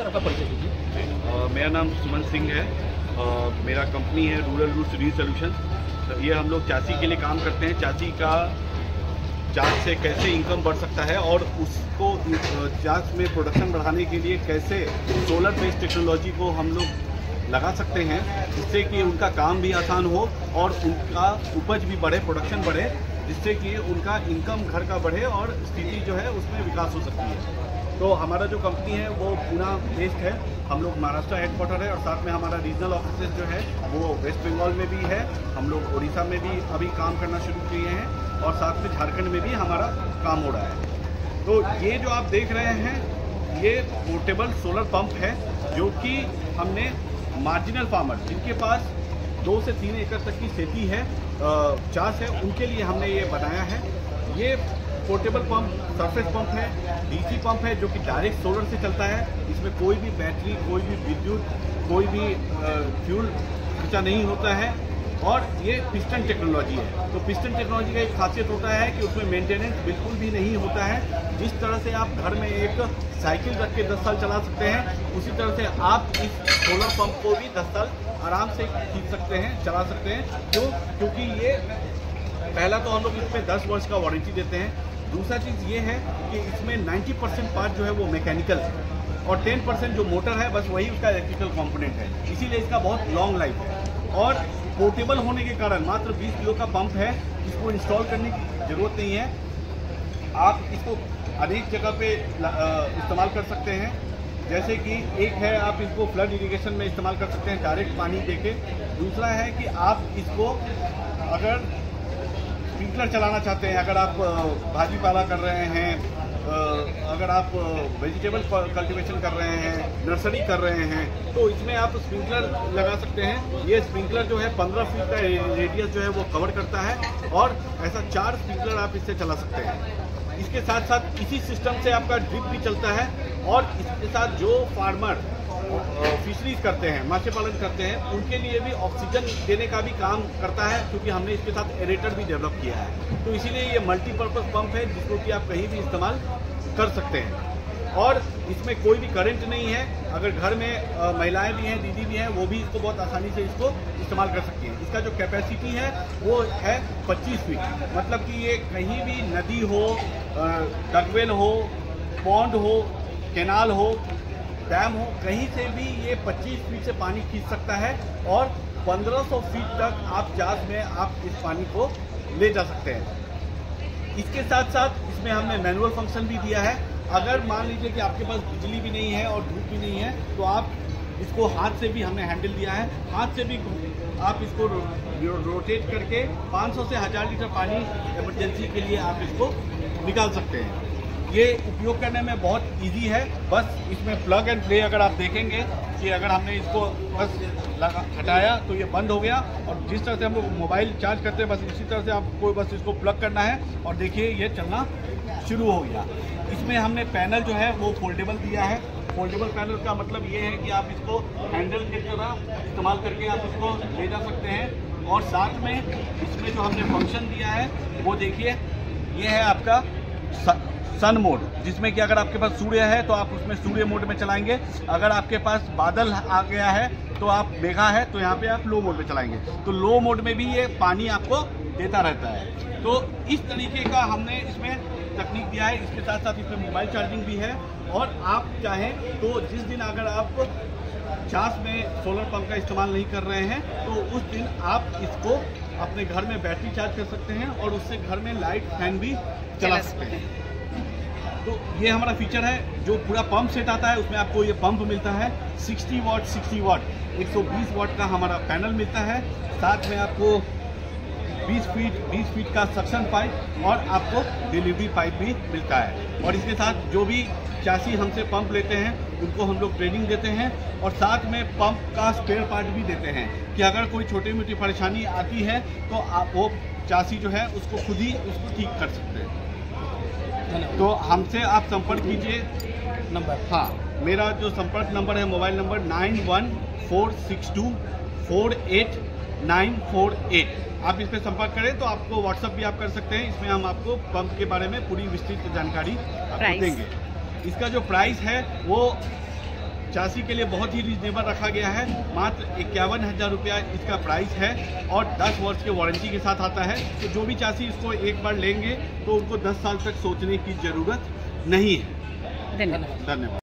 Sir आपका परिचय दीजिए। मेरा नाम सुमन सिंह है। मेरा कंपनी है रूरल रूट्स रीसोल्यूशन। ये हम लोग चासी के लिए काम करते हैं। चासी का चास से कैसे इनकम बढ़ सकता है और उसको चास में प्रोडक्शन बढ़ाने के लिए कैसे सोलर बेस्ड टेक्नोलॉजी को हम लोग लगा सकते हैं, जिससे कि उनका काम भी आसान हो और उनका उपज भी बढ़े, प्रोडक्शन बढ़े, जिससे कि उनका इनकम घर का बढ़े और स्थिति जो है उसमें विकास हो सकती है। तो हमारा जो कंपनी है वो पूना बेस्ड है। हम लोग महाराष्ट्र हेडक्वार्टर है और साथ में हमारा रीजनल ऑफिस जो है वो वेस्ट बंगाल में भी है। हम लोग उड़ीसा में भी अभी काम करना शुरू किए हैं और साथ में झारखंड में भी हमारा काम हो रहा है। तो ये जो आप देख रहे हैं ये पोर्टेबल सोलर पंप है, जो कि हमने मार्जिनल फार्मर जिनके पास 2 से 3 एकड़ तक की खेती है, चास है, उनके लिए हमने ये बनाया है। ये पोर्टेबल पंप सरफेस पंप है, डीसी पंप है, जो कि डायरेक्ट सोलर से चलता है। इसमें कोई भी बैटरी, कोई भी विद्युत, कोई भी फ्यूल खर्चा नहीं होता है और ये पिस्टन टेक्नोलॉजी है। तो पिस्टन टेक्नोलॉजी का एक खासियत होता है कि उसमें मेंटेनेंस बिल्कुल भी नहीं होता है। जिस तरह से आप घर में एक साइकिल रख के 10 साल चला सकते हैं, उसी तरह से आप इस सोलर पंप को भी 10 साल आराम से खींच सकते हैं, चला सकते हैं। क्यों? क्योंकि ये पहला तो हम लोग इसमें 10 वर्ष का वारंटी देते हैं। दूसरा चीज़ ये है कि इसमें 90% पार्ट जो है वो मैकेनिकल है और 10% जो मोटर है बस वही उसका इलेक्ट्रिकल कंपोनेंट है, इसीलिए इसका बहुत लॉन्ग लाइफ है। और पोर्टेबल होने के कारण मात्र 20 किलो का पंप है, इसको इंस्टॉल करने की ज़रूरत नहीं है। आप इसको अनेक जगह पे इस्तेमाल कर सकते हैं। जैसे कि एक है आप इसको फ्लड इरिगेशन में इस्तेमाल कर सकते हैं, डायरेक्ट पानी देके। दूसरा है कि आप इसको अगर स्प्रिंकलर चलाना चाहते हैं, अगर आप भाजी पाला कर रहे हैं, अगर आप वेजिटेबल कल्टीवेशन कर रहे हैं, नर्सरी कर रहे हैं, तो इसमें आप स्प्रिंकलर लगा सकते हैं। ये स्प्रिंकलर जो है 15 फीट का रेडियस जो है वो कवर करता है और ऐसा 4 स्प्रिंकलर आप इससे चला सकते हैं। इसके साथ साथ इसी सिस्टम से आपका ड्रिप भी चलता है और इसके साथ जो फार्मर फिशरीज करते हैं, मत्स्य पालन करते हैं, उनके लिए भी ऑक्सीजन देने का भी काम करता है, क्योंकि हमने इसके साथ एरेटर भी डेवलप किया है। तो इसीलिए ये मल्टीपर्पज़ पंप है जिसको कि आप कहीं भी इस्तेमाल कर सकते हैं और इसमें कोई भी करंट नहीं है। अगर घर में महिलाएं भी हैं, दीदी भी हैं, वो भी इसको बहुत आसानी से इसको इस्तेमाल कर सकती हैं। इसका जो कैपेसिटी है वो है 25 फीट, मतलब कि ये कहीं भी नदी हो, डगवेल हो, पॉन्ड हो, कैनाल हो, डैम हो, कहीं से भी ये 25 फीट से पानी खींच सकता है और 1500 फीट तक आप चास में आप इस पानी को ले जा सकते हैं। इसके साथ साथ इसमें हमने मैनुअल फंक्शन भी दिया है। अगर मान लीजिए कि आपके पास बिजली भी नहीं है और धूप भी नहीं है, तो आप इसको हाथ से भी हमने हैंडल दिया है, हाथ से भी आप इसको रोटेट करके 500 से 1000 लीटर पानी इमरजेंसी के लिए आप इसको निकाल सकते हैं। ये उपयोग करने में बहुत इजी है। बस इसमें प्लग एंड प्ले अगर आप देखेंगे कि अगर हमने इसको बस हटाया तो ये बंद हो गया और जिस तरह से हम लोग मोबाइल चार्ज करते हैं बस इसी तरह से आपको बस इसको प्लग करना है और देखिए ये चलना शुरू हो गया। इसमें हमने पैनल जो है वो फोल्डेबल दिया है। फोल्डेबल पैनल का मतलब ये है कि आप इसको हैंडल की तरह इस्तेमाल करके आप इसको ले जा सकते हैं। और साथ में इसमें जो हमने फंक्शन दिया है वो देखिए, ये है आपका सन मोड, जिसमें कि अगर आपके पास सूर्य है तो आप उसमें सूर्य मोड में चलाएंगे। अगर आपके पास बादल आ गया है तो आप मेघा है तो यहाँ पे आप लो मोड में चलाएंगे, तो लो मोड में भी ये पानी आपको देता रहता है। तो इस तरीके का हमने इसमें तकनीक दिया है। इसके साथ साथ इसमें मोबाइल चार्जिंग भी है और आप चाहें तो जिस दिन अगर आप चास में सोलर पंप का इस्तेमाल नहीं कर रहे हैं तो उस दिन आप इसको अपने घर में बैटरी चार्ज कर सकते हैं और उससे घर में लाइट फैन भी चला सकते हैं। तो ये हमारा फीचर है। जो पूरा पंप सेट आता है उसमें आपको ये पंप मिलता है 60 वाट 120 वाट का हमारा पैनल मिलता है। साथ में आपको 20 फीट का सक्शन पाइप और आपको डिलीवरी पाइप भी मिलता है। और इसके साथ जो भी चासी हमसे पंप लेते हैं उनको हम लोग ट्रेनिंग देते हैं और साथ में पंप का स्पेयर पार्ट भी देते हैं कि अगर कोई छोटी मोटी परेशानी आती है तो आप वो चासी जो है उसको खुद ही उसको ठीक कर सकते हैं। तो हमसे आप संपर्क कीजिए। नंबर? हाँ, मेरा जो संपर्क नंबर है मोबाइल नंबर 9146248948। आप इस पर संपर्क करें तो आपको व्हाट्सअप भी आप कर सकते हैं। इसमें हम आपको पंप के बारे में पूरी विस्तृत जानकारी आपको देंगे। इसका जो प्राइस है वो चासी के लिए बहुत ही रिजनेबल रखा गया है। मात्र 51,000 रुपया इसका प्राइस है और 10 वर्ष के वारंटी के साथ आता है। तो जो भी चासी इसको एक बार लेंगे तो उनको 10 साल तक सोचने की ज़रूरत नहीं है। धन्यवाद। धन्यवाद।